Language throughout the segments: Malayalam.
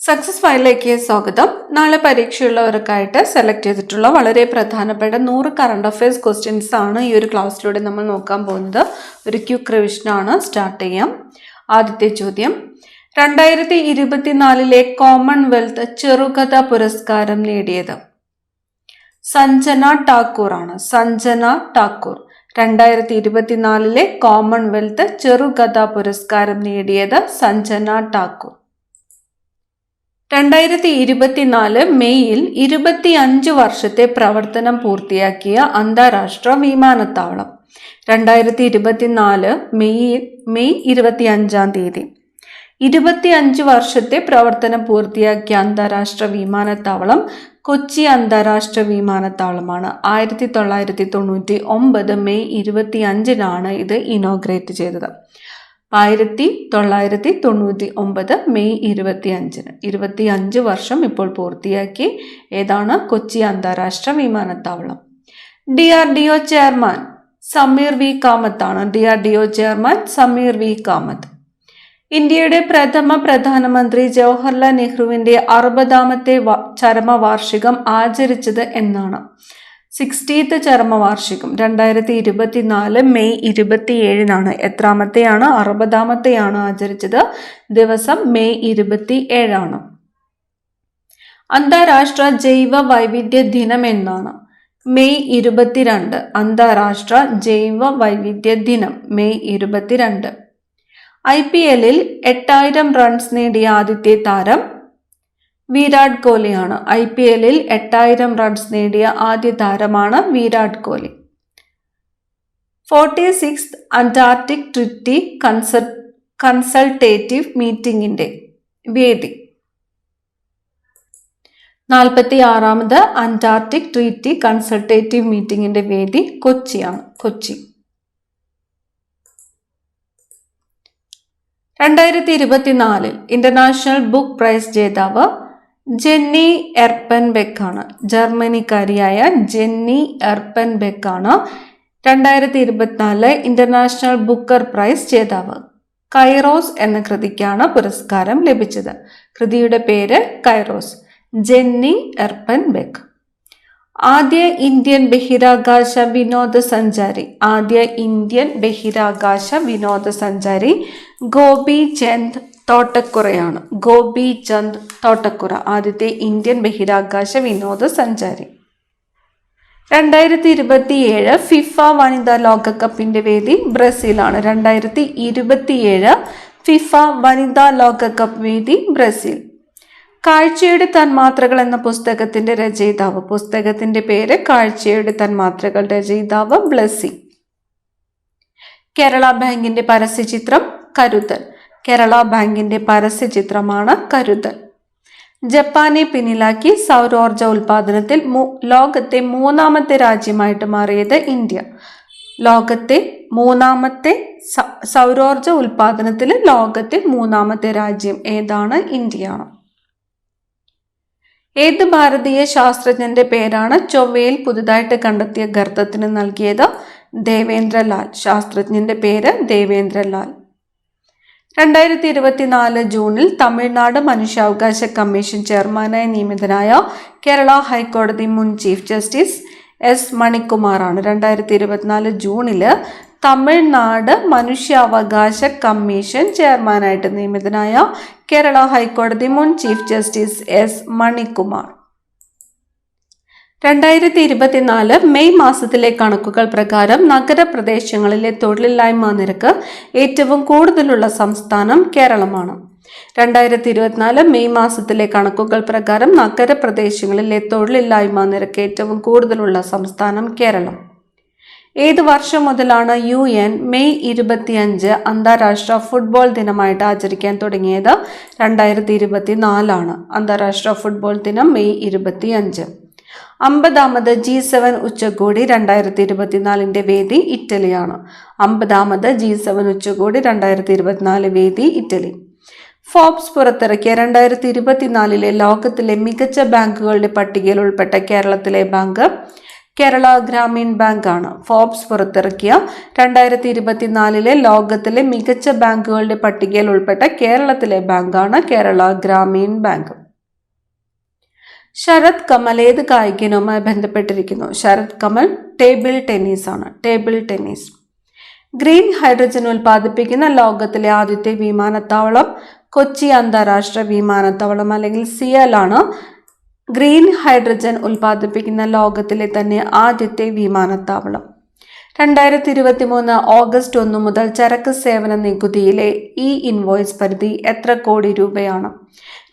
സക്സസ് ഫയലിലേക്ക് സ്വാഗതം. നാളെ പരീക്ഷയുള്ളവർക്കായിട്ട് സെലക്ട് ചെയ്തിട്ടുള്ള വളരെ പ്രധാനപ്പെട്ട 100 കറണ്ട് അഫയേഴ്സ് ക്വസ്റ്റ്യൻസ് ആണ് ഈ ഒരു ക്ലാസ്സിലൂടെ നമ്മൾ നോക്കാൻ പോകുന്നത്. ഒരു ക്വിക്ക് റിവിഷനാണ്. സ്റ്റാർട്ട് ചെയ്യാം. ആദ്യത്തെ ചോദ്യം, 2024 കോമൺവെൽത്ത് ചെറുകഥ പുരസ്കാരം നേടിയത് സഞ്ജന ഠാക്കൂർ ആണ്. സഞ്ജന ഠാക്കൂർ 2024 കോമൺവെൽത്ത് ചെറുകഥ പുരസ്കാരം നേടിയത് സഞ്ജന ഠാക്കൂർ. 2024 മെയ്യിൽ 25 വർഷത്തെ പ്രവർത്തനം പൂർത്തിയാക്കിയ അന്താരാഷ്ട്ര വിമാനത്താവളം. 2024 മെയ് 25 25 വർഷത്തെ പ്രവർത്തനം പൂർത്തിയാക്കിയ അന്താരാഷ്ട്ര വിമാനത്താവളം കൊച്ചി അന്താരാഷ്ട്ര വിമാനത്താവളമാണ്. 1999 മെയ് 25 ഇത് ഇനോഗ്രേറ്റ് ചെയ്തത്. 1999 മെയ് 25 25 വർഷം ഇപ്പോൾ പൂർത്തിയാക്കി. ഏതാണ്? കൊച്ചി അന്താരാഷ്ട്ര വിമാനത്താവളം. DRDO chairman Sameer V Kamath ആണ്. DRDO chairman Sameer V Kamath. ഇന്ത്യയുടെ പ്രഥമ പ്രധാനമന്ത്രി ജവഹർലാൽ നെഹ്റുവിന്റെ 60ാമത്തെ ചരമവാർഷികം ആചരിച്ചത് എന്നാണ്? 60th ചരമവാർഷികം 2024 May 27 എത്രാമത്തെയാണ്? 60ാമത്തെയാണ് ആചരിച്ചത്. ദിവസം മെയ് 27. അന്താരാഷ്ട്ര ജൈവ വൈവിധ്യ ദിനം എന്നാണ്? മെയ് 22. അന്താരാഷ്ട്ര ജൈവ വൈവിധ്യ ദിനം മെയ് 22. IPL-ൽ 8000 റൺസ് നേടിയ ആദ്യത്തെ താരം വിരാട് കോഹ്ലിയാണ്. IPL-ൽ 8000 റൺസ് നേടിയ ആദ്യ താരമാണ് Virat Kohli. 46th Antarctic treaty consultative മീറ്റിംഗിന്റെ വേദി. 46ാമത് അന്റാർട്ടിക് ട്രീറ്റി കൺസൾട്ടേറ്റീവ് മീറ്റിംഗിന്റെ വേദി കൊച്ചിയാണ്. കൊച്ചി. 2024 ഇന്റർനാഷണൽ ബുക്ക് പ്രൈസ് ജേതാവ് ജെന്നി എർപ്പൻബെക്ക് ആണ്. ജർമ്മനിക്കാരിയായ ജെന്നി എർപ്പൻബെക്ക് ആണ് 2024 ഇന്റർനാഷണൽ ബുക്കർ പ്രൈസ് ജേതാവ്. കൈറോസ് എന്ന കൃതിക്കാണ് പുരസ്കാരം ലഭിച്ചത്. കൃതിയുടെ പേര് കൈറോസ്. ജെന്നി എർപ്പൻബെക്ക്. ആദ്യ ഇന്ത്യൻ ബഹിരാകാശ വിനോദസഞ്ചാരി. ആദ്യ ഇന്ത്യൻ ബഹിരാകാശ വിനോദസഞ്ചാരി ഗോപി ചന്ദ് തോട്ടക്കുറയാണ്. ഗോപി ചന്ദ് തോട്ടക്കുറ ആദ്യത്തെ ഇന്ത്യൻ ബഹിരാകാശ വിനോദസഞ്ചാരി. 2027 ഫിഫ വനിതാ ലോകകപ്പിന്റെ വേദി ബ്രസീലാണ്. 2027 ഫിഫ വനിതാ ലോകകപ്പ് വേദി ബ്രസീൽ. കാഴ്ചയുടെ തന്മാത്രകൾ എന്ന പുസ്തകത്തിന്റെ രചയിതാവ്. പുസ്തകത്തിന്റെ പേര് കാഴ്ചയുടെ തന്മാത്രകൾ. രചയിതാവ് ബ്ലസ്സി. കേരള ബാങ്കിന്റെ പരസ്യചിത്രം കരുതൽ. കേരള ബാങ്കിന്റെ പരസ്യചിത്രമാണ് കരുതൽ. ജപ്പാനെ പിന്നിലാക്കി സൗരോർജ ഉൽപാദനത്തിൽ ലോകത്തെ 3ാമത്തെ രാജ്യമായിട്ട് മാറിയത് ഇന്ത്യ. ലോകത്തെ 3ാമത്തെ സൗരോർജ ഉൽപാദനത്തിൽ ലോകത്തെ 3ാമത്തെ രാജ്യം ഏതാണ്? ഇന്ത്യയാണ്. ഏത് ഭാരതീയ ശാസ്ത്രജ്ഞന്റെ പേരാണ് ചൊവ്വയിൽ പുതുതായിട്ട് കണ്ടെത്തിയ ഗർത്തത്തിന് നൽകിയത്? ദേവേന്ദ്രലാൽ. ശാസ്ത്രജ്ഞന്റെ പേര് ദേവേന്ദ്രലാൽ. 2024 ജൂണിൽ തമിഴ്നാട് മനുഷ്യാവകാശ കമ്മീഷൻ ചെയർമാനായി നിയമിതനായ കേരള ഹൈക്കോടതി മുൻ ചീഫ് ജസ്റ്റിസ് S മണികുമാറാണ്. 2024 ജൂണില് തമിഴ്നാട് മനുഷ്യാവകാശ കമ്മീഷൻ ചെയർമാനായിട്ട് നിയമിതനായ കേരള ഹൈക്കോടതി മുൻ chief justice S Manikumar. 2024 May മാസത്തിലെ കണക്കുകൾ പ്രകാരം നഗരപ്രദേശങ്ങളിലെ തൊഴിലില്ലായ്മ നിരക്ക് ഏറ്റവും കൂടുതലുള്ള സംസ്ഥാനം കേരളമാണ്. 2024 മെയ് മാസത്തിലെ കണക്കുകൾ പ്രകാരം നഗരപ്രദേശങ്ങളിലെ തൊഴിലില്ലായ്മ നിരക്ക് ഏറ്റവും കൂടുതലുള്ള സംസ്ഥാനം കേരളം. ഏത് വർഷം മുതലാണ് UN മെയ് 25 അന്താരാഷ്ട്ര ഫുട്ബോൾ ദിനമായിട്ട് ആചരിക്കാൻ തുടങ്ങിയത്? 2024 അന്താരാഷ്ട്ര ഫുട്ബോൾ ദിനം മെയ് 25. 50ാമത് G7 ഉച്ചകോടി 2024 വേദി ഇറ്റലിയാണ്. 50ാമത് G7 ഉച്ചകോടി 2024 വേദി ഇറ്റലി. ഫോബ്സ് പുറത്തിറക്കിയ 2024 ലോകത്തിലെ മികച്ച ബാങ്കുകളുടെ പട്ടികയിൽ ഉൾപ്പെട്ട കേരളത്തിലെ ബാങ്ക് കേരള ഗ്രാമീൺ ബാങ്ക് ആണ്. ഫോബ്സ് പുറത്തിറക്കിയ 2024 ലോകത്തിലെ മികച്ച ബാങ്കുകളുടെ പട്ടികയിൽ ഉൾപ്പെട്ട കേരളത്തിലെ ബാങ്കാണ് കേരള ഗ്രാമീൺ ബാങ്ക്. ശരത് കമൽ ഏത് കായികനുമായി ബന്ധപ്പെട്ടിരിക്കുന്നു? ശരത് കമൽ ടേബിൾ ടെന്നീസ് ആണ്. Table tennis. ഗ്രീൻ ഹൈഡ്രജൻ ഉൽപ്പാദിപ്പിക്കുന്ന ലോകത്തിലെ ആദ്യത്തെ വിമാനത്താവളം കൊച്ചി അന്താരാഷ്ട്ര വിമാനത്താവളം അല്ലെങ്കിൽ സിയൽ ആണ്. ഗ്രീൻ ഹൈഡ്രജൻ ഉൽപ്പാദിപ്പിക്കുന്ന ലോകത്തിലെ തന്നെ ആദ്യത്തെ വിമാനത്താവളം. 2023 ഓഗസ്റ്റ് 1 മുതൽ ചരക്ക് സേവന നികുതിയിലെ ഇ ഇൻവോയ്സ് പരിധി എത്ര കോടി രൂപയാണ്?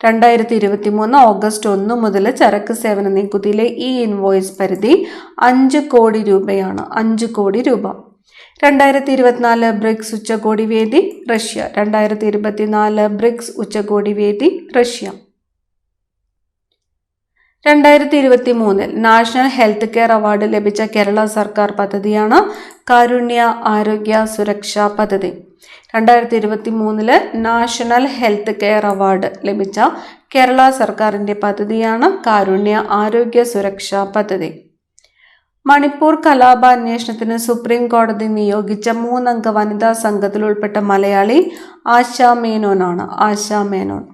2023 ഓഗസ്റ്റ് 1 മുതൽ ചരക്ക് സേവന നികുതിയിലെ ഇ ഇൻവോയ്സ് പരിധി 5 കോടി രൂപയാണ്. 5 കോടി രൂപ. 2024 ബ്രിക്സ് ഉച്ചകോടി വേദി റഷ്യ. 2024 ബ്രിക്സ് ഉച്ചകോടി വേദി Russia. 2023 national health care award ലഭിച്ച കേരള സർക്കാർ പദ്ധതിയാണ് കാരുണ്യ ആരോഗ്യ സുരക്ഷാ പദ്ധതി. 2023 നാഷണൽ ഹെൽത്ത് കെയർ അവാർഡ് ലഭിച്ച കേരള സർക്കാരിൻ്റെ പദ്ധതിയാണ് കാരുണ്യ ആരോഗ്യ സുരക്ഷാ പദ്ധതി. മണിപ്പൂർ കലാപാന്വേഷണത്തിന് സുപ്രീം കോടതി നിയോഗിച്ച 3 അംഗ വനിതാ സംഘത്തിൽ ഉൾപ്പെട്ട മലയാളി ആശാ മേനോനാണ്. ആശാ മേനോൻ.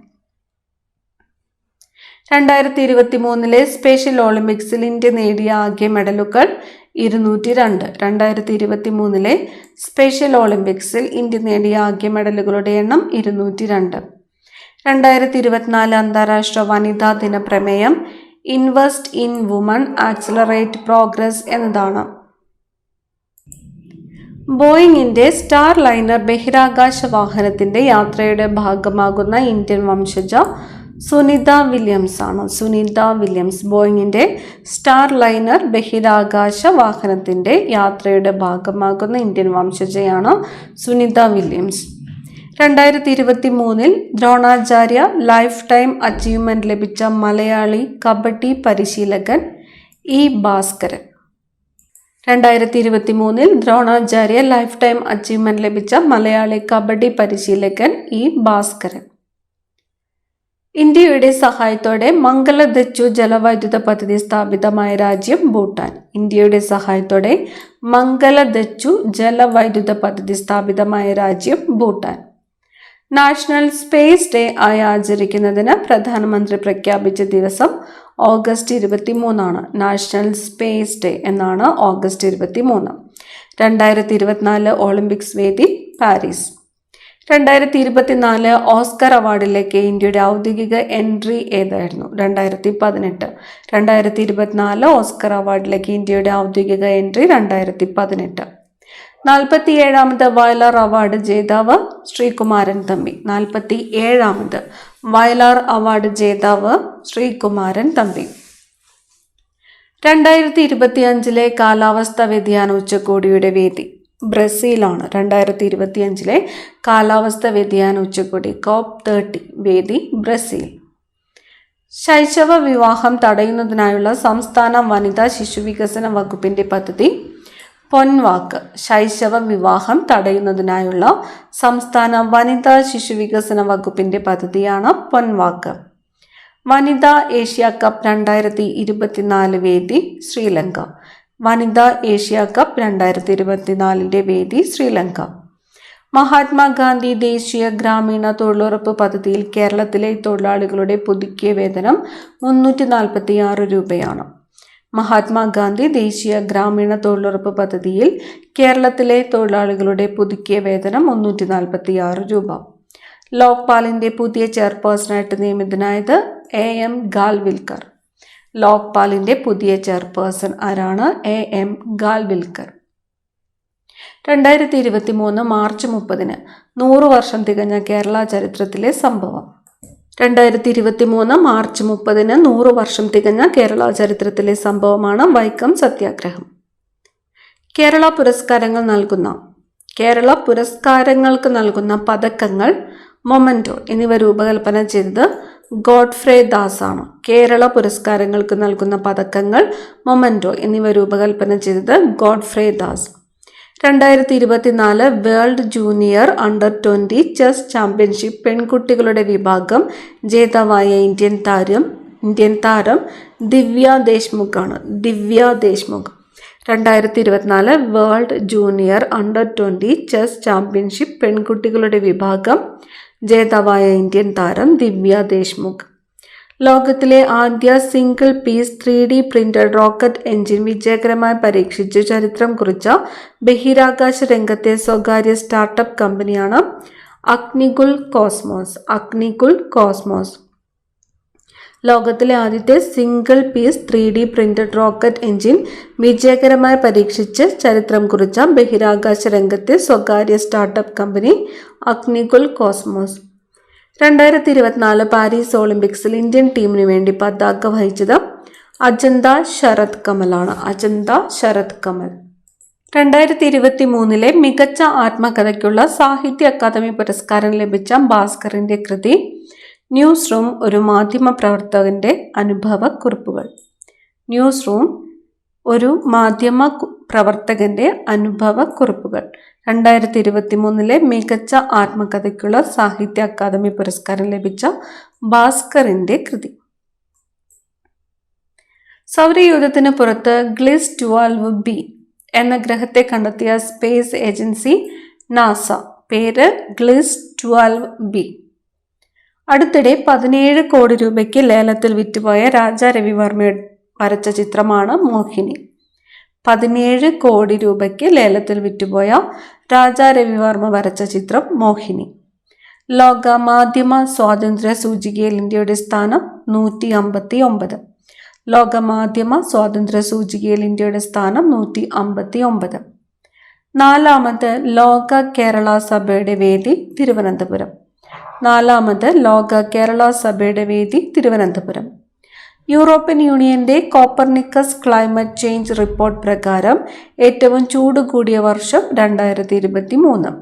2023 സ്പെഷ്യൽ ഒളിമ്പിക്സിൽ ഇന്ത്യ നേടിയ ആകെ മെഡലുകൾ 202. 2023 സ്പെഷ്യൽ ഒളിമ്പിക്സിൽ ഇന്ത്യ നേടിയ ആകെ മെഡലുകളുടെ എണ്ണം 202. 2024 അന്താരാഷ്ട്ര വനിതാ ദിന പ്രമേയം invest in woman accelerate progress എന്നതാണ്. ബോയിങ്ങിന്റെ സ്റ്റാർ ലൈനർ ബഹിരാകാശ വാഹനത്തിന്റെ യാത്രയുടെ ഭാഗമാകുന്ന ഇന്ത്യൻ വംശജ സുനിത വില്യംസ് ആണ്. സുനിത വില്യംസ് ബോയിങ്ങിന്റെ സ്റ്റാർ ലൈനർ ബഹിരാകാശ വാഹനത്തിന്റെ യാത്രയുടെ ഭാഗമാകുന്ന ഇന്ത്യൻ വംശജയാണ് Sunita Williams. 2023 Dronacharya lifetime achievement ലഭിച്ച മലയാളി കബഡി പരിശീലകൻ E Bhaskaran. 2023 Dronacharya lifetime achievement ലഭിച്ച മലയാളി കബഡി പരിശീലകൻ ഇ ഭാസ്കരൻ. ഇന്ത്യയുടെ സഹായത്തോടെ മംഗലദച്ചു ജലവൈദ്യുത പദ്ധതി സ്ഥാപിതമായ രാജ്യം ഭൂട്ടാൻ. ഇന്ത്യയുടെ സഹായത്തോടെ മംഗലദച്ചു ജലവൈദ്യുത പദ്ധതി സ്ഥാപിതമായ രാജ്യം ഭൂട്ടാൻ. നാഷണൽ സ്പേസ് ഡേ ആയി ആചരിക്കുന്നതിന് പ്രധാനമന്ത്രി പ്രഖ്യാപിച്ച ദിവസം ഓഗസ്റ്റ് 23 ആണ്. നാഷണൽ സ്പേസ് ഡേ എന്നാണ് ഓഗസ്റ്റ് 23. 2024 ഒളിമ്പിക്സ് വേദി പാരീസ്. 2024 ഓസ്കർ അവാർഡിലേക്ക് ഇന്ത്യയുടെ ഔദ്യോഗിക എൻട്രി ഏതായിരുന്നു? 2018. 2024 ഓസ്കർ അവാർഡിലേക്ക് ഇന്ത്യയുടെ ഔദ്യോഗിക എൻട്രി 2018. 47ാമത് വയലാർ അവാർഡ് ജേതാവ് ശ്രീകുമാരൻ തമ്പി. 47ാമത് വയലാർ അവാർഡ് ജേതാവ് ശ്രീകുമാരൻ തമ്പി. 2025 കാലാവസ്ഥാ വ്യതിയാന ഉച്ചകോടിയുടെ വേദി ബ്രസീലാണ്. 2025 കാലാവസ്ഥാ വ്യതിയാന ഉച്ചകോടി COP30 വേദി ബ്രസീൽ. ശൈശവ വിവാഹം തടയുന്നതിനായുള്ള സംസ്ഥാന വനിതാ ശിശുവികസന വകുപ്പിന്റെ പദ്ധതി പൊൻവാക്ക്. ശൈശവ വിവാഹം തടയുന്നതിനായുള്ള സംസ്ഥാന വനിതാ ശിശുവികസന വകുപ്പിന്റെ പദ്ധതിയാണ് പൊൻവാക്ക്. വനിതാ ഏഷ്യ കപ്പ് 2024 വേദി ശ്രീലങ്ക. വനിതാ ഏഷ്യ കപ്പ് 2024 വേദി ശ്രീലങ്ക. മഹാത്മാഗാന്ധി ദേശീയ ഗ്രാമീണ തൊഴിലുറപ്പ് പദ്ധതിയിൽ കേരളത്തിലെ തൊഴിലാളികളുടെ പുതുക്കിയ വേതനം 346 രൂപയാണ്. മഹാത്മാഗാന്ധി ദേശീയ ഗ്രാമീണ തൊഴിലുറപ്പ് പദ്ധതിയിൽ കേരളത്തിലെ തൊഴിലാളികളുടെ പുതുക്കിയ വേതനം 346 രൂപ. ലോക്പാലിന്റെ പുതിയ ചെയർപേഴ്സണായിട്ട് നിയമിതനായത് AM ഗാൽവിൽക്കർ. ലോക്പാലിന്റെ പുതിയ ചെയർപേഴ്സൺ ആരാണ്? AM ഗാൽവിൽക്കർ. 2023 മാർച്ച് 30 100 വർഷം തികഞ്ഞ കേരള ചരിത്രത്തിലെ സംഭവം. 2023 മാർച്ച് 30 100 വർഷം തികഞ്ഞ കേരള ചരിത്രത്തിലെ സംഭവമാണ് വൈക്കം സത്യാഗ്രഹം. കേരള പുരസ്കാരങ്ങൾക്ക് നൽകുന്ന പതക്കങ്ങൾ മൊമന്റോ എന്നിവ രൂപകൽപ്പന ചെയ്തത് ഗോഡ്ഫ്രേ ദാസ് ആണ്. കേരള പുരസ്കാരങ്ങൾക്ക് നൽകുന്ന പതക്കങ്ങൾ മൊമന്റോ എന്നിവ രൂപകൽപ്പന ചെയ്തത് Godfrey Das. 2024 world junior under 20 chess championship പെൺകുട്ടികളുടെ വിഭാഗം ജേതാവായ ഇന്ത്യൻ താരം ദിവ്യ ദേശ്മുഖ് ആണ്. Divya Deshmukh. 2024 world junior under twenty chess championship പെൺകുട്ടികളുടെ വിഭാഗം ജേതാവായ ഇന്ത്യൻ താരം ദിവ്യ ദേശ്മുഖ്. ലോകത്തിലെ ആദ്യ single piece 3D printed rocket engine വിജയകരമായി പരീക്ഷിച്ച് ചരിത്രം കുറിച്ച ബഹിരാകാശ രംഗത്തെ സ്വകാര്യ സ്റ്റാർട്ടപ്പ് കമ്പനിയാണ് അഗ്നികുൽ കോസ്മോസ്. ലോകത്തിലെ ആദ്യത്തെ single piece 3D printed rocket engine വിജയകരമായി പരീക്ഷിച്ച് ചരിത്രം കുറിച്ച ബഹിരാകാശ രംഗത്തെ സ്വകാര്യ startup company Agnikul Cosmos. 2024 Paris ഒളിമ്പിക്സിൽ ഇന്ത്യൻ ടീമിനു വേണ്ടി പതാക വഹിച്ചത് അജന്ത ശരത് കമലാണ്. 2023 മികച്ച ആത്മകഥയ്ക്കുള്ള സാഹിത്യ അക്കാദമി പുരസ്കാരം ലഭിച്ച ഭാസ്കറിന്റെ കൃതി ന്യൂസ് റൂം ഒരു മാധ്യമ പ്രവർത്തകന്റെ അനുഭവക്കുറിപ്പുകൾ. 2023 മികച്ച ആത്മകഥയ്ക്കുള്ള സാഹിത്യ അക്കാദമി പുരസ്കാരം ലഭിച്ച ഭാസ്കറിന്റെ കൃതി. സൗരയൂഥത്തിന് പുറത്ത് ഗ്ലിസ് 12b എന്ന ഗ്രഹത്തെ കണ്ടെത്തിയ സ്പേസ് ഏജൻസി നാസ. പേര് ഗ്ലിസ് 12b. അടുത്തിടെ 17 കോടി രൂപയ്ക്ക് ലേലത്തിൽ വിറ്റുപോയ രാജാ രവിവർമ്മ വരച്ച ചിത്രമാണ് മോഹിനി. 17 കോടി രൂപയ്ക്ക് ലേലത്തിൽ വിറ്റുപോയ രാജാ രവിവർമ്മ വരച്ച ചിത്രം മോഹിനി. ലോക മാധ്യമ സ്വാതന്ത്ര്യ സൂചികയിൽ ഇന്ത്യയുടെ സ്ഥാനം 159. ലോക മാധ്യമ സ്വാതന്ത്ര്യ സൂചികയിൽ ഇന്ത്യയുടെ സ്ഥാനം 159. 4ാമത് ലോക കേരള സഭയുടെ വേദി തിരുവനന്തപുരം. 4ാമത് ലോക കേരള സഭയുടെ വേദി തിരുവനന്തപുരം. യൂറോപ്യൻ യൂണിയന്റെ കോപ്പർനിക്കസ് ക്ലൈമറ്റ് ചേഞ്ച് റിപ്പോർട്ട് പ്രകാരം ഏറ്റവും ചൂട് കൂടിയ വർഷം 2023.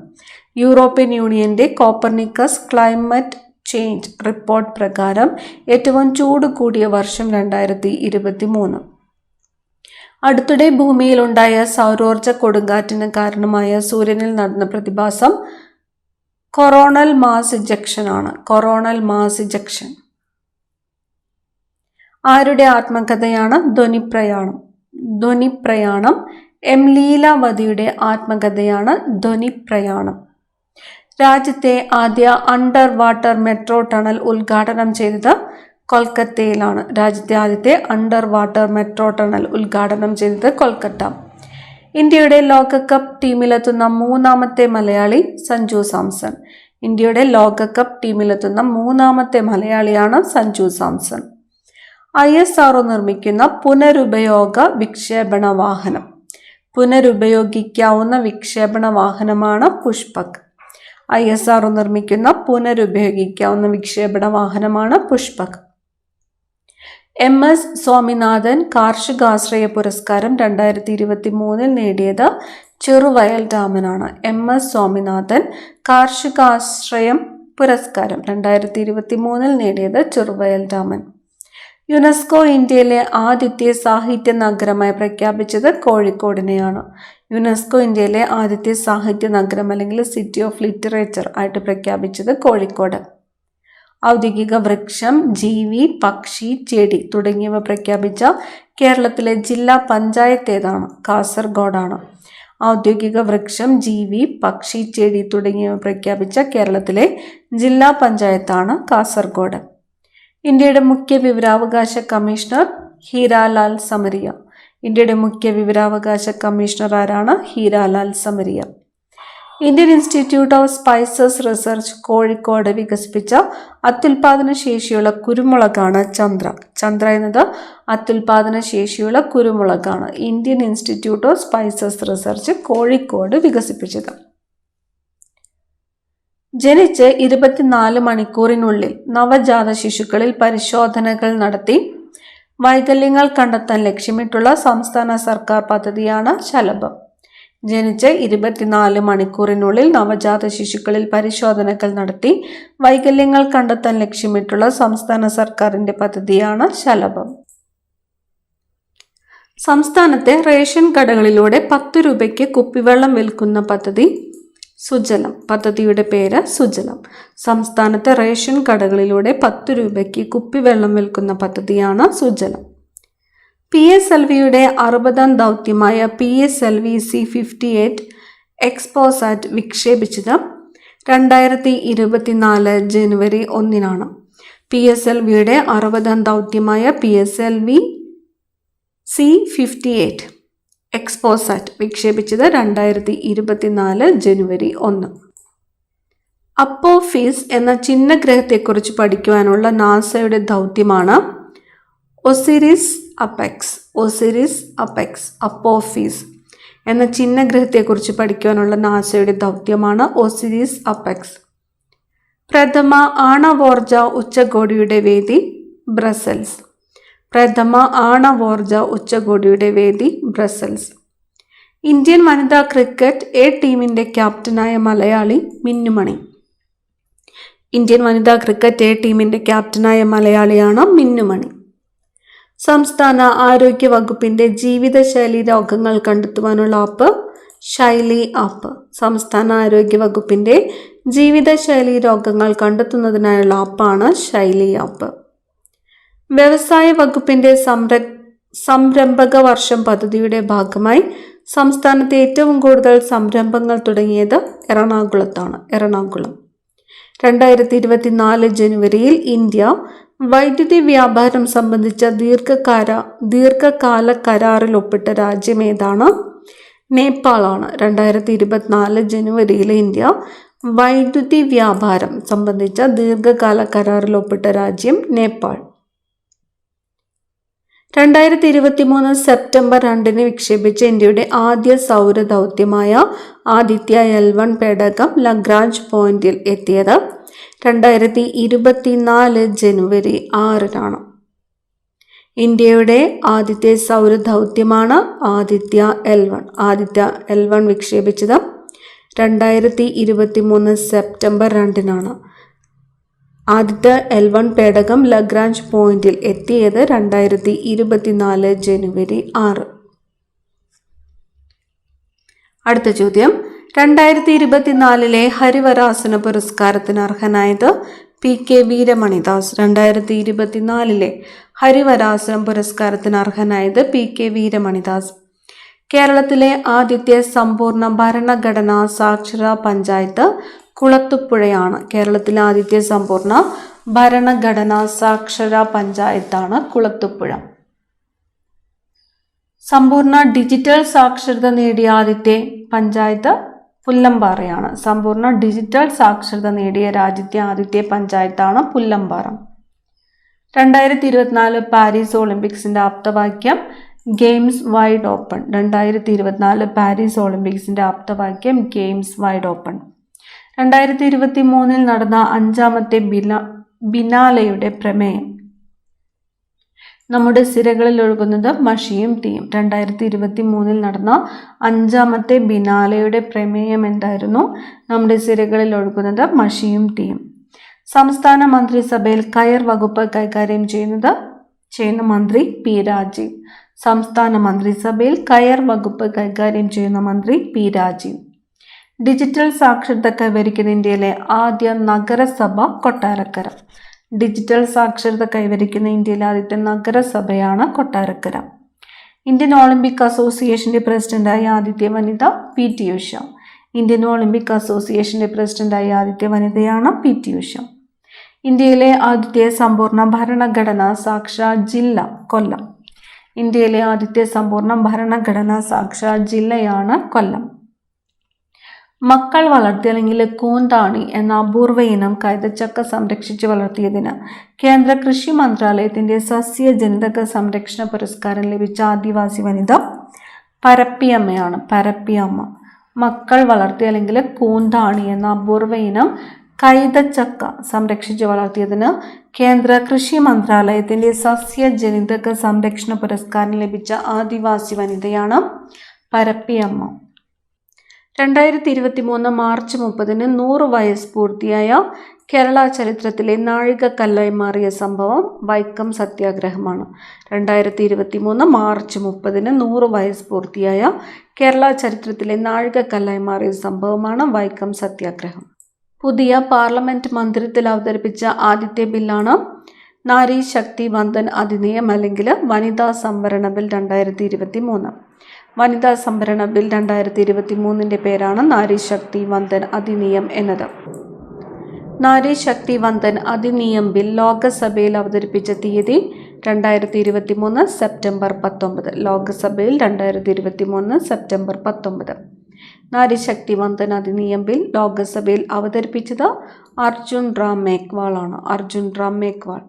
യൂറോപ്യൻ യൂണിയന്റെ കോപ്പർനിക്കസ് ക്ലൈമറ്റ് ചേഞ്ച് റിപ്പോർട്ട് പ്രകാരം ഏറ്റവും ചൂട് കൂടിയ വർഷം 2023. അടുത്തിടെ ഭൂമിയിലുണ്ടായ സൗരോർജ കൊടുങ്കാറ്റിന് കാരണമായ സൂര്യനിൽ നടന്ന പ്രതിഭാസം കൊറോണൽ മാസ് ഇജക്ഷൻ ആണ്. Coronal mass ejection. ആരുടെ ആത്മകഥയാണ് ധ്വനിപ്രയാണം? എം ലീലാവതിയുടെ ആത്മകഥയാണ് ധ്വനിപ്രയാണം. രാജ്യത്തെ ആദ്യ അണ്ടർ വാട്ടർ മെട്രോ ടണൽ ഉദ്ഘാടനം ചെയ്തത് കൊൽക്കത്തയിലാണ്. രാജ്യത്തെ ആദ്യത്തെ അണ്ടർ വാട്ടർ മെട്രോ ടണൽ ഉദ്ഘാടനം ചെയ്തത് കൊൽക്കത്ത. ഇന്ത്യയുടെ ലോകകപ്പ് ടീമിലെത്തുന്ന 3ാമത്തെ മലയാളി സഞ്ജു സാംസൺ. ഇന്ത്യയുടെ ലോകകപ്പ് ടീമിലെത്തുന്ന 3ാമത്തെ മലയാളിയാണ് സഞ്ജു സാംസൺ. ISRO നിർമ്മിക്കുന്ന പുനരുപയോഗ വിക്ഷേപണ വാഹനം. പുനരുപയോഗിക്കാവുന്ന വിക്ഷേപണ വാഹനമാണ് പുഷ്പക്. ISRO നിർമ്മിക്കുന്ന പുനരുപയോഗിക്കാവുന്ന വിക്ഷേപണ വാഹനമാണ് പുഷ്പക്. MS സ്വാമിനാഥൻ കാർഷികാശ്രയ പുരസ്കാരം 2023 നേടിയത് ചെറുവയൽ രാമനാണ്. MS സ്വാമിനാഥൻ കാർഷികാശ്രയം പുരസ്കാരം 2023 നേടിയത് ചെറുവയൽ രാമൻ. യുനെസ്കോ ഇന്ത്യയിലെ ആദ്യത്തെ സാഹിത്യ നഗരമായി പ്രഖ്യാപിച്ചത് കോഴിക്കോടിനെയാണ്. യുനെസ്കോ ഇന്ത്യയിലെ ആദ്യത്തെ സാഹിത്യ നഗരം അല്ലെങ്കിൽ സിറ്റി ഓഫ് ലിറ്ററേച്ചർ ആയിട്ട് പ്രഖ്യാപിച്ചത് കോഴിക്കോട്. ഔദ്യോഗിക വൃക്ഷം, ജീവി, പക്ഷി, ചെടി തുടങ്ങിയവ പ്രഖ്യാപിച്ച കേരളത്തിലെ ജില്ലാ പഞ്ചായത്ത് ഏതാണ്? കാസർഗോഡാണ്. ഔദ്യോഗിക വൃക്ഷം, ജീവി, പക്ഷി, ചെടി തുടങ്ങിയവ പ്രഖ്യാപിച്ച കേരളത്തിലെ ജില്ലാ പഞ്ചായത്താണ് കാസർഗോഡ്. ഇന്ത്യയുടെ മുഖ്യ വിവരാവകാശ കമ്മീഷണർ ഹീരാലാൽ സമരിയ. ഇന്ത്യയുടെ മുഖ്യ വിവരാവകാശ കമ്മീഷണർ ആരാണ്? Heeralal Samariya. Indian Institute of Spices Research Kozhikode വികസിപ്പിച്ച അത്യുൽപാദന ശേഷിയുള്ള കുരുമുളകാണ് ചന്ദ്ര. ചന്ദ്ര എന്നത് അത്യുൽപാദന ശേഷിയുള്ള കുരുമുളകാണ് Indian Institute of Spices Research Kozhikode വികസിപ്പിച്ചത്. ജനിച്ച് 24 മണിക്കൂറിനുള്ളിൽ നവജാത ശിശുക്കളിൽ പരിശോധനകൾ നടത്തി വൈകല്യങ്ങൾ കണ്ടെത്താൻ ലക്ഷ്യമിട്ടുള്ള സംസ്ഥാന സർക്കാർ പദ്ധതിയാണ് ശലഭം. ജനിച്ച് 24 മണിക്കൂറിനുള്ളിൽ നവജാത ശിശുക്കളിൽ പരിശോധനകൾ നടത്തി വൈകല്യങ്ങൾ കണ്ടെത്താൻ ലക്ഷ്യമിട്ടുള്ള സംസ്ഥാന സർക്കാരിന്റെ പദ്ധതിയാണ് ശലഭം. സംസ്ഥാനത്തെ റേഷൻ കടകളിലൂടെ 10 രൂപയ്ക്ക് കുപ്പിവെള്ളം വിൽക്കുന്ന പദ്ധതി സുജലം. പദ്ധതിയുടെ പേര് സുജലം. സംസ്ഥാനത്തെ റേഷൻ കടകളിലൂടെ 10 രൂപയ്ക്ക് കുപ്പിവെള്ളം വിൽക്കുന്ന പദ്ധതിയാണ് സുജലം. PSLVയുടെ 60ാം ദൗത്യമായ PSLV C-58 എക്സ്പോസാറ്റ് വിക്ഷേപിച്ചത് 2024 ജനുവരി 1-നാണ്. PSLVയുടെ 60ാം ദൗത്യമായ PSLV C-58 എക്സ്പോസാറ്റ് വിക്ഷേപിച്ചത് 2024 ജനുവരി 1. അപ്പോഫീസ് എന്ന ചിഹ്നഗ്രഹത്തെക്കുറിച്ച് പഠിക്കുവാനുള്ള നാസയുടെ ദൗത്യമാണ് ഒസിരിസ് അപെക്സ്. അപ്പോഫീസ് എന്ന ചിഹ്നഗ്രഹത്തെക്കുറിച്ച് പഠിക്കുവാനുള്ള നാസയുടെ ദൗത്യമാണ് ഒസിരിസ് അപെക്സ്. പ്രഥമ ആണവോർജ ഉച്ചകോടിയുടെ വേദി ബ്രസൽസ്. ഇന്ത്യൻ വനിതാ ക്രിക്കറ്റ് എ ടീമിൻ്റെ ക്യാപ്റ്റനായ മലയാളി മിന്നുമണി. ഇന്ത്യൻ വനിതാ ക്രിക്കറ്റ് എ ടീമിൻ്റെ ക്യാപ്റ്റനായ മലയാളിയാണ് മിന്നുമണി. സംസ്ഥാന ആരോഗ്യ വകുപ്പിൻ്റെ ജീവിതശൈലി രോഗങ്ങൾ കണ്ടെത്തുവാനുള്ള ആപ്പ് ശൈലി ആപ്പ്. സംസ്ഥാന ആരോഗ്യ വകുപ്പിൻ്റെ ജീവിതശൈലി രോഗങ്ങൾ കണ്ടെത്തുന്നതിനായുള്ള ആപ്പാണ് ശൈലി ആപ്പ്. വ്യവസായ വകുപ്പിൻ്റെ സംരംഭക വർഷം പദ്ധതിയുടെ ഭാഗമായി സംസ്ഥാനത്തെ ഏറ്റവും കൂടുതൽ സംരംഭങ്ങൾ തുടങ്ങിയത് എറണാകുളം. 2024 ജനുവരിയിൽ ഇന്ത്യ വൈദ്യുതി വ്യാപാരം സംബന്ധിച്ച ദീർഘകാല കരാറിൽ ഒപ്പിട്ട രാജ്യമേതാണ്? നേപ്പാളാണ്. 2024 ജനുവരിയിൽ ഇന്ത്യ വൈദ്യുതി വ്യാപാരം സംബന്ധിച്ച ദീർഘകാല കരാറിൽ ഒപ്പിട്ട രാജ്യം നേപ്പാൾ. 2023 സെപ്റ്റംബർ 2 വിക്ഷേപിച്ച ഇന്ത്യയുടെ ആദ്യ സൗര ദൗത്യമായ ആദിത്യ L1 പേടകം ലഗ്രാഞ്ച് പോയിന്റിൽ എത്തിയത് 2024 ജനുവരി 6-നാണ്. ഇന്ത്യയുടെ ആദ്യത്തെ സൗര ദൗത്യമാണ് ആദിത്യ L1 വിക്ഷേപിച്ചത് 2023 സെപ്റ്റംബർ 2-നാണ്. ആദിത്യ L1 പേടകം ലഗ്രാഞ്ച് പോയിന്റിൽ എത്തിയത് 2024 ജനുവരി 6. അടുത്ത ചോദ്യം, 2024 ഹരിവരാസന പുരസ്കാരത്തിന് അർഹനായത് PK വീരമണിദാസ്. 2024 ഹരിവരാസന പുരസ്കാരത്തിന് അർഹനായത് PK വീരമണിദാസ്. കേരളത്തിലെ ആദ്യത്തെ സമ്പൂർണ്ണ ഭരണഘടനാ സാക്ഷരതാ പഞ്ചായത്ത് കുളത്തുപുഴയാണ്. കേരളത്തിലെ ആദ്യത്തെ സമ്പൂർണ്ണ ഭരണഘടനാ സാക്ഷരതാ പഞ്ചായത്താണ് കുളത്തുപുഴ. സമ്പൂർണ്ണ ഡിജിറ്റൽ സാക്ഷരത നേടിയ ആദ്യത്തെ പഞ്ചായത്ത് പുല്ലമ്പാറയാണ്. സമ്പൂർണ്ണ ഡിജിറ്റൽ സാക്ഷരത നേടിയ ആദ്യത്തെ പഞ്ചായത്താണ് പുല്ലമ്പാറ. 2024 പാരീസ് ഒളിമ്പിക്സിന്റെ ആപ്തവാക്യം ഗെയിംസ് വൈഡ് ഓപ്പൺ. 2024 പാരീസ് ഒളിമ്പിക്സിന്റെ ആപ്തവാക്യം ഗെയിംസ് വൈഡ് ഓപ്പൺ. 2023 നടന്ന 5ാമത്തെ ബിനാലെയുടെ പ്രമേയം നമ്മുടെ സിരകളിൽ ഒഴുകുന്നത് മഷിയും തീയും. 2023 നടന്ന 5ാമത്തെ ബിനാലെയുടെ പ്രമേയം എന്തായിരുന്നു? നമ്മുടെ സിരകളിൽ ഒഴുകുന്നത് മഷിയും തീയും. സംസ്ഥാന മന്ത്രിസഭയിൽ കയർ വകുപ്പ് കൈകാര്യം ചെയ്യുന്ന മന്ത്രി പി രാജീവ്. സംസ്ഥാന മന്ത്രിസഭയിൽ കയർ വകുപ്പ് കൈകാര്യം ചെയ്യുന്ന മന്ത്രി പി രാജീവ്. ഡിജിറ്റൽ സാക്ഷരത കൈവരിക്കുന്ന ഇന്ത്യയിലെ ആദ്യ നഗരസഭ കൊട്ടാരക്കര. ഡിജിറ്റൽ സാക്ഷരത കൈവരിക്കുന്ന ഇന്ത്യയിലെ ആദ്യത്തെ നഗരസഭയാണ് കൊട്ടാരക്കര. ഇന്ത്യൻ ഒളിമ്പിക് അസോസിയേഷന്റെ പ്രസിഡന്റായ ആദ്യത്തെ വനിത PT ഉഷ. ഇന്ത്യൻ ഒളിമ്പിക് അസോസിയേഷന്റെ പ്രസിഡന്റായ ആദ്യത്തെ വനിതയാണ് PT ഉഷ. ഇന്ത്യയിലെ ആദ്യത്തെ സമ്പൂർണ്ണ ഭരണഘടനാ സാക്ഷര ജില്ല കൊല്ലം. ഇന്ത്യയിലെ ആദ്യത്തെ സമ്പൂർണ്ണ ഭരണഘടനാ സാക്ഷര ജില്ലയാണ് കൊല്ലം. മക്കൾ വളർത്തി അല്ലെങ്കിൽ കൂന്താണി എന്ന അപൂർവ ഇനം കൈതച്ചക്ക സംരക്ഷിച്ച് വളർത്തിയതിന് കേന്ദ്ര കൃഷി മന്ത്രാലയത്തിന്റെ സസ്യജനിതക സംരക്ഷണ പുരസ്കാരം ലഭിച്ച ആദിവാസി വനിത പരപ്പിയമ്മയാണ്. പരപ്പിയമ്മ മക്കൾ വളർത്തി അല്ലെങ്കിൽ കൂന്താണി എന്ന അപൂർവ ഇനം കൈതച്ചക്ക സംരക്ഷിച്ച് വളർത്തിയതിന് കേന്ദ്ര കൃഷി മന്ത്രാലയത്തിന്റെ സസ്യജനിതക സംരക്ഷണ പുരസ്കാരം ലഭിച്ച ആദിവാസി വനിതയാണ് പരപ്പിയമ്മ. 2023 മാർച്ച് 30 100 വയസ്സ് പൂർത്തിയായ കേരള ചരിത്രത്തിലെ നാഴികക്കല്ലായി മാറിയ സംഭവം വൈക്കം സത്യാഗ്രഹമാണ്. 2023 മാർച്ച് 30 100 വയസ്സ് പൂർത്തിയായ കേരള ചരിത്രത്തിലെ നാഴികക്കല്ലായി മാറിയ സംഭവമാണ് വൈക്കം സത്യാഗ്രഹം. പുതിയ പാർലമെന്റ് മന്ദിരത്തിൽ അവതരിപ്പിച്ച ആദ്യത്തെ ബില്ലാണ് നാരി ശക്തി വന്ദൻ അധിനിയം അല്ലെങ്കിൽ വനിതാ സംവരണ ബിൽ 2023. വനിതാ സംവരണ ബിൽ 2023 പേരാണ് നാരി ശക്തി വന്ദൻ അധിനിയം എന്നത്. നാരി ശക്തി വന്ദൻ അധിനിയം ബിൽ ലോകസഭയിൽ അവതരിപ്പിച്ച തീയതി 2023 September 19. ലോകസഭയിൽ 2023 September 19. Nari Shakti Vandan Adhiniyam bill ലോകസഭയിൽ അവതരിപ്പിച്ചത് അർജുൻ റാം മേഘ്വാൾ ആണ്. അർജുൻ റാം മേഘ്വാൾ.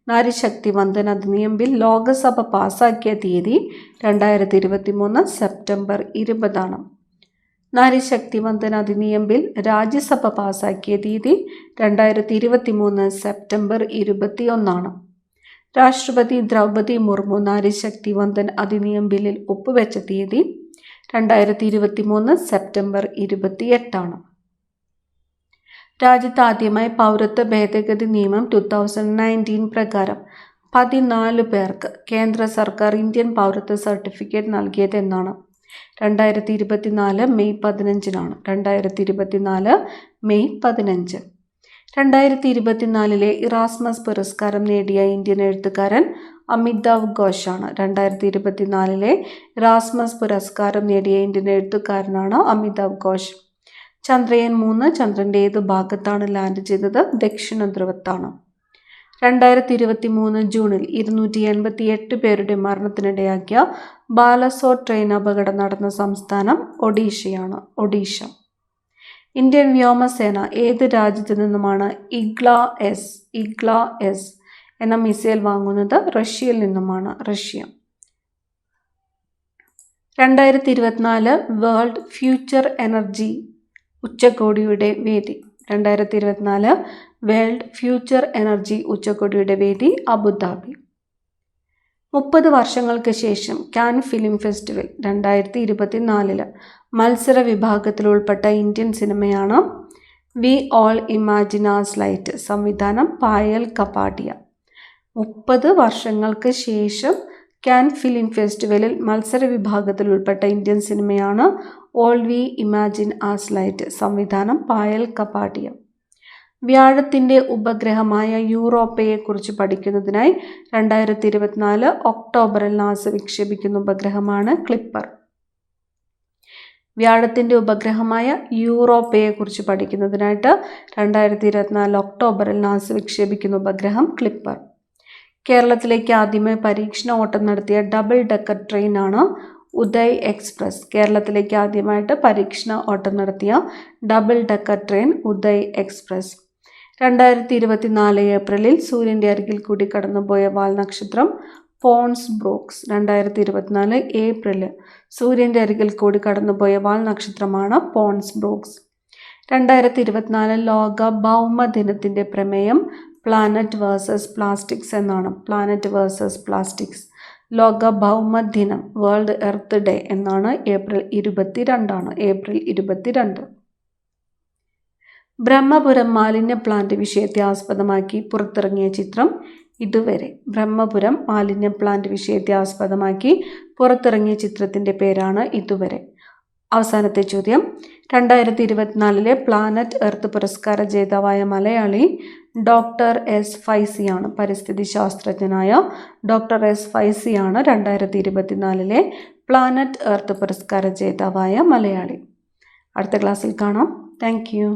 നാരി ശക്തി വന്ദൻ അധിനിയം ബിൽ ലോകസഭ പാസാക്കിയ തീയതി 2023 സെപ്റ്റംബർ 20. നാരി ശക്തി വന്ദൻ അധിനിയം ബിൽ രാജ്യസഭ പാസാക്കിയ തീയതി 2023 സെപ്റ്റംബർ 21. രാഷ്ട്രപതി ദ്രൗപദി മുർമു നാരി ശക്തി വന്ദൻ അധിനിയം ബില്ലിൽ ഒപ്പുവെച്ച തീയതി 2023 സെപ്റ്റംബർ 28. രാജ്യത്ത് ആദ്യമായി പൗരത്വ ഭേദഗതി നിയമം 2019 പ്രകാരം 14 പേർക്ക് കേന്ദ്ര സർക്കാർ ഇന്ത്യൻ പൗരത്വ സർട്ടിഫിക്കറ്റ് നൽകിയത് എന്നാണ്. 2024 മെയ് 15. 2024 മെയ് 15. 2024 ഇറാസ്മസ് പുരസ്കാരം നേടിയ ഇന്ത്യൻ എഴുത്തുകാരൻ അമിതാവ് ഘോഷാണ്. 2024 ഇറാസ്മസ് പുരസ്കാരം നേടിയ ഇന്ത്യൻ എഴുത്തുകാരനാണ് അമിതാവ് ഘോഷ്. ചന്ദ്രയാൻ 3 ചന്ദ്രൻ്റെ ഏത് ഭാഗത്താണ് ലാൻഡ് ചെയ്തത്? ദക്ഷിണ ധ്രുവത്താണ്. 2023 ജൂണിൽ 288 പേരുടെ മരണത്തിനിടയാക്കിയ ബാലസോർ ട്രെയിൻ അപകടം നടന്ന സംസ്ഥാനം ഒഡീഷയാണ്. ഒഡീഷ. ഇന്ത്യൻ വ്യോമസേന ഏത് രാജ്യത്തു നിന്നുമാണ് ഇഗ്ല എസ് എന്ന മിസൈൽ വാങ്ങുന്നത്? റഷ്യയിൽ നിന്നുമാണ്. റഷ്യ. 2024 വേൾഡ് ഫ്യൂച്ചർ എനർജി ഉച്ചകോടിയുടെ വേദി. 2024 വേൾഡ് ഫ്യൂച്ചർ എനർജി ഉച്ചകോടിയുടെ വേദി അബുദാബി. 30 വർഷങ്ങൾക്ക് ശേഷം കാൻ ഫിലിം ഫെസ്റ്റിവൽ 2024 മത്സര വിഭാഗത്തിൽ ഉൾപ്പെട്ട ഇന്ത്യൻ സിനിമയാണ് we all imagine as light. സംവിധാനം പായൽ കപാഡിയ. 30 വർഷങ്ങൾക്ക് ശേഷം കാൻ ഫിലിം ഫെസ്റ്റിവലിൽ മത്സര വിഭാഗത്തിൽ ഉൾപ്പെട്ട ഇന്ത്യൻ സിനിമയാണ് all we imagine as light. സംവിധാനം പായൽ കപാഡിയ. വ്യാഴത്തിൻ്റെ ഉപഗ്രഹമായ യൂറോപ്പയെക്കുറിച്ച് പഠിക്കുന്നതിനായി 2024 ഒക്ടോബറിൽ നാസ വിക്ഷേപിക്കുന്ന ഉപഗ്രഹമാണ് ക്ലിപ്പർ. വ്യാഴത്തിൻ്റെ ഉപഗ്രഹമായ യൂറോപ്പയെക്കുറിച്ച് പഠിക്കുന്നതിനായിട്ട് 2024 ഒക്ടോബറിൽ നാസ വിക്ഷേപിക്കുന്ന ഉപഗ്രഹം ക്ലിപ്പർ. കേരളത്തിലേക്ക് ആദ്യമായി പരീക്ഷണ ഓട്ടം നടത്തിയ ഡബിൾ ഡെക്കർ ട്രെയിനാണ് ഉദയ് എക്സ്പ്രസ്. കേരളത്തിലേക്ക് ആദ്യമായിട്ട് പരീക്ഷണ ഓട്ടം നടത്തിയ double decker train Uday Express. 2024 ഏപ്രിലിൽ സൂര്യൻ്റെ അരികിൽ കൂടി കടന്നുപോയ വാൽനക്ഷത്രം പോൺസ് ബ്രൂക്സ്. 2024 ഏപ്രിലിൽ സൂര്യൻ്റെ അരികിൽ കൂടി കടന്നുപോയ വാൽനക്ഷത്രമാണ് പോൺസ് ബ്രൂക്സ്. 2024 ലോക ഭൗമ ദിനത്തിൻ്റെ പ്രമേയം പ്ലാനറ്റ് വേഴ്സസ് പ്ലാസ്റ്റിക്സ് എന്നാണ്. Planet versus plastics. ലോക ഭൗമ ദിനം വേൾഡ് എർത്ത് ഡേ എന്നാണ്. ഏപ്രിൽ 22. ഏപ്രിൽ 22. ബ്രഹ്മപുരം മാലിന്യ പ്ലാന്റ് വിഷയത്തെ ആസ്പദമാക്കി പുറത്തിറങ്ങിയ ചിത്രം ഇതുവരെ. ബ്രഹ്മപുരം മാലിന്യ പ്ലാന്റ് വിഷയത്തെ ആസ്പദമാക്കി പുറത്തിറങ്ങിയ ചിത്രത്തിൻ്റെ പേരാണ് ഇതുവരെ. അവസാനത്തെ ചോദ്യം. 2024 പ്ലാനറ്റ് എർത്ത് പുരസ്കാര ജേതാവായ മലയാളി ഡോക്ടർ എസ് ഫൈസിയാണ്. പരിസ്ഥിതി ശാസ്ത്രജ്ഞനായ ഡോക്ടർ എസ് ഫൈസിയാണ് 2024 പ്ലാനറ്റ് എർത്ത് പുരസ്കാര ജേതാവായ മലയാളി. അടുത്ത ക്ലാസ്സിൽ കാണാം. Thank U.